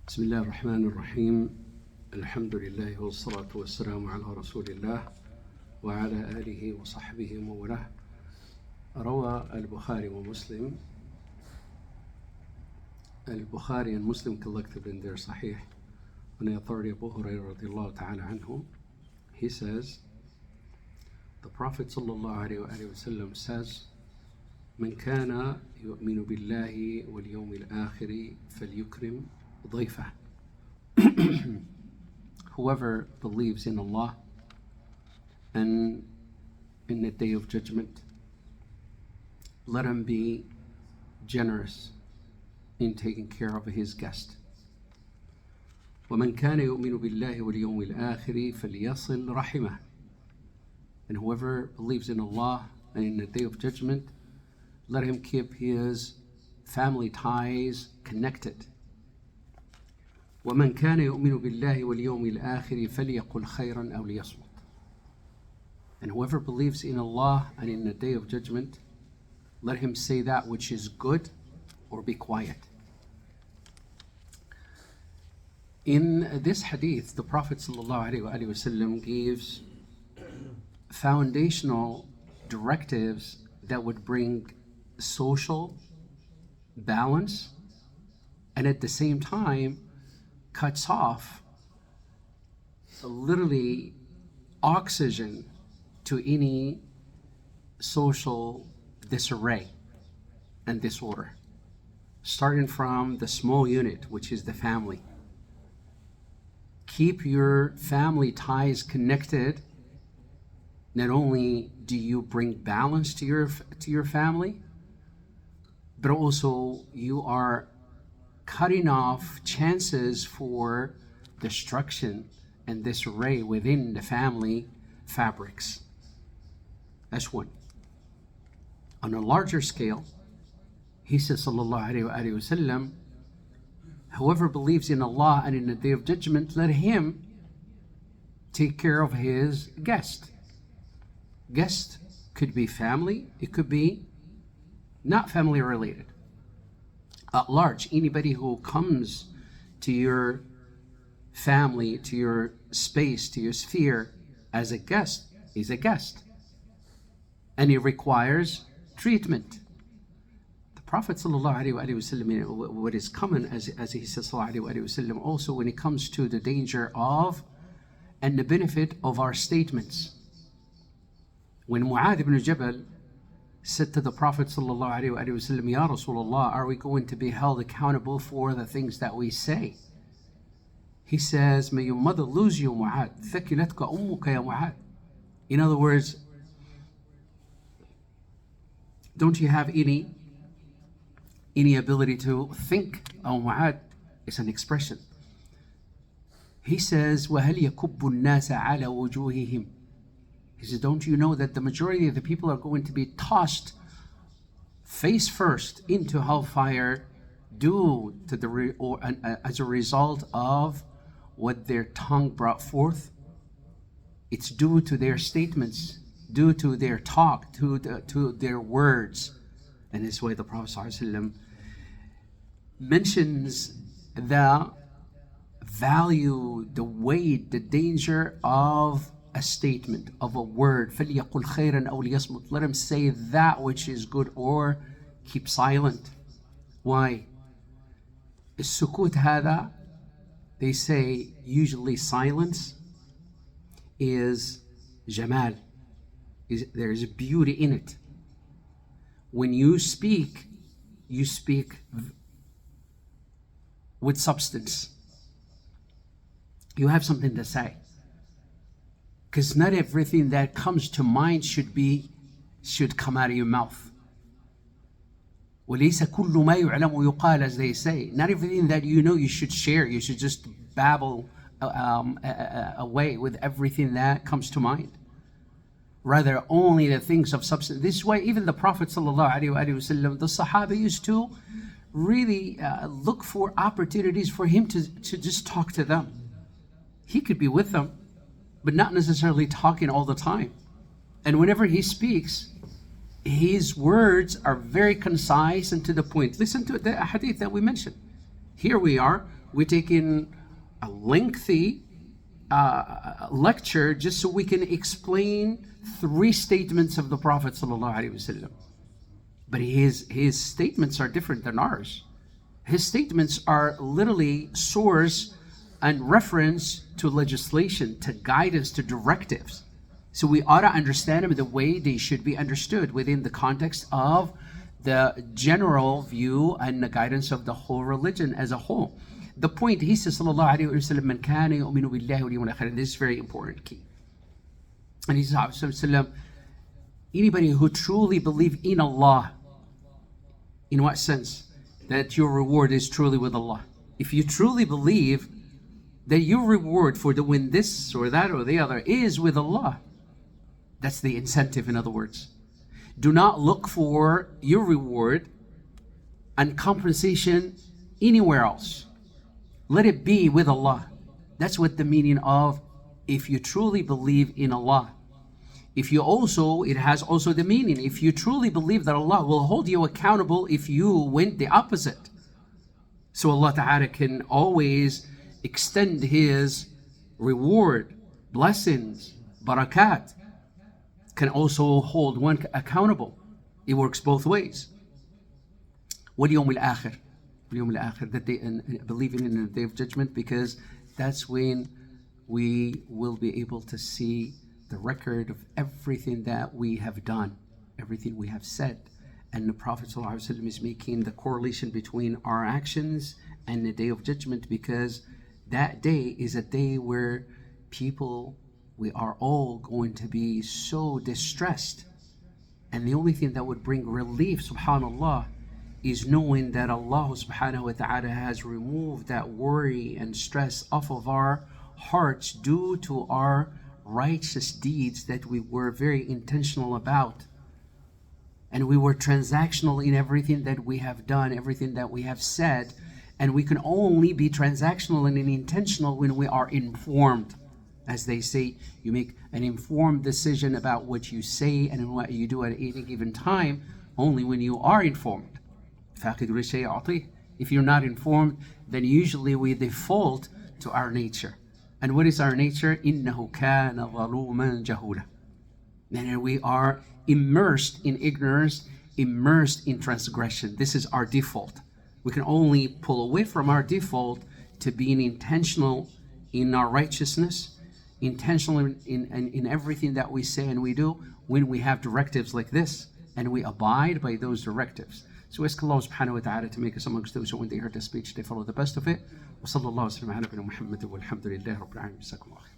بسم الله الرحمن الرحيم الحمد لله والصلاة والسلام على رسول الله وعلى آله وصحبه وموالاه. روى البخاري ومسلم. Al-Bukhari and Muslim collected in their Sahih on the authority of Abu Hurairah radiallahu ta'ala anhu. He says, the Prophet sallallahu alayhi wa sallam says, من كان يؤمن بالله واليوم الآخر فليكرم ضيفه. Whoever believes in Allah and in the day of judgment, let him be generous in taking care of his guest. ومن كان يؤمن بالله واليوم الآخر فليصل رحمه. And whoever believes in Allah and in the day of judgment, let him keep his family ties connected. ومن كان يؤمن بالله واليوم الآخر فليقل خيرا أو ليصمت. And whoever believes in Allah and in the day of judgment, let him say that which is good or be quiet. In this hadith, the Prophet ﷺ gives foundational directives that would bring social balance and at the same time cuts off literally oxygen to any social disarray and disorder, starting from the small unit, which is the family. Keep your family ties connected. Not only do you bring balance to your family, but also you are cutting off chances for destruction and disarray within the family fabrics. That's one. On a larger scale, he says, sallallahu alayhi wa sallam, whoever believes in Allah and in the day of judgment, let him take care of his guest. Guest could be family, it could be not family related. At large, anybody who comes to your family, to your space, to your sphere as a guest is a guest. And he requires treatment. The Prophet ﷺ, what is common, as he says ﷺ, also when it comes to the danger of and the benefit of our statements. When Mu'adh ibn Jabal said to the Prophet ﷺ, Ya Rasulullah, are we going to be held accountable for the things that we say? He says, may your mother lose you, Mu'adh. Thakilatka ummuka ya Mu'adh. In other words, don't you have any ability to think? Oh, Mu'adh is an expression. He says, وَهَلْ يَكُبُّ النَّاسَ عَلَى وُجُوهِهِمْ. He says, don't you know that the majority of the people are going to be tossed face first into hellfire as a result of what their tongue brought forth? It's due to their statements, due to their talk, to their words. And this way the Prophet ﷺ mentions the value, the weight, the danger of a statement, of a word. فَلْيَقُلْ خَيْرًا أَوْ لِيَصْمُتْ. Let him say that which is good or keep silent. Why? السكوت هذا, they say usually silence is jamal. There is beauty in it. When you speak with substance. You have something to say. Because not everything that comes to mind should come out of your mouth. وَلَيْسَ كُلُّ مَا يُعْلَمُ يُقَالَ, as they say. Not everything that you know you should share. You should just babble away with everything that comes to mind. Rather, only the things of substance. This way, even the Prophet ﷺ, the Sahaba used to really look for opportunities for him to just talk to them. He could be with them, but not necessarily talking all the time. And whenever he speaks, his words are very concise and to the point. Listen to the hadith that we mentioned. Here we are, we're taking a lengthy lecture just so we can explain 3 statements of the Prophet ﷺ. But his statements are different than ours. His statements are literally source and reference to legislation, to guidance, to directives. So we ought to understand them the way they should be understood within the context of the general view and the guidance of the whole religion as a whole. The point, he says, sallallahu alayhi wa sallam, man kana yu'minu billahi wal yawmil akhir. This is very important key. And he says, sallallahu, anybody who truly believes in Allah, in what sense? That your reward is truly with Allah. If you truly believe that your reward for doing this or that or the other is with Allah, that's the incentive, in other words. Do not look for your reward and compensation anywhere else. Let it be with Allah. That's what the meaning of if you truly believe in Allah. If you also, it has also the meaning, if you truly believe that Allah will hold you accountable if you went the opposite. So Allah Ta'ala can always extend His reward, blessings, barakat, can also hold one accountable. It works both ways. وَالْيَوْمِ الْآخِرِ, that they believing in the day of judgment, because that's when we will be able to see the record of everything that we have done, everything we have said. And the Prophet ﷺ is making the correlation between our actions and the day of judgment, because that day is a day where we are all going to be so distressed. And the only thing that would bring relief, subhanAllah, is knowing that Allah subhanahu wa ta'ala has removed that worry and stress off of our hearts due to our righteous deeds that we were very intentional about. And we were transactional in everything that we have done, everything that we have said. And we can only be transactional and intentional when we are informed. As they say, you make an informed decision about what you say and what you do at any given time only when you are informed. If you're not informed, then usually we default to our nature. And what is our nature? إِنَّهُ كَانَ ظَلُومًا جَهُولًا. And we are immersed in ignorance, immersed in transgression. This is our default. We can only pull away from our default to being intentional in our righteousness, intentional in everything that we say and we do when we have directives like this and we abide by those directives. So ask Allah subhanahu wa ta'ala to make us amongst those who when they heard the speech they follow the best of it. وصلى الله وسلم على نبينا محمد والحمد لله رب العالمين.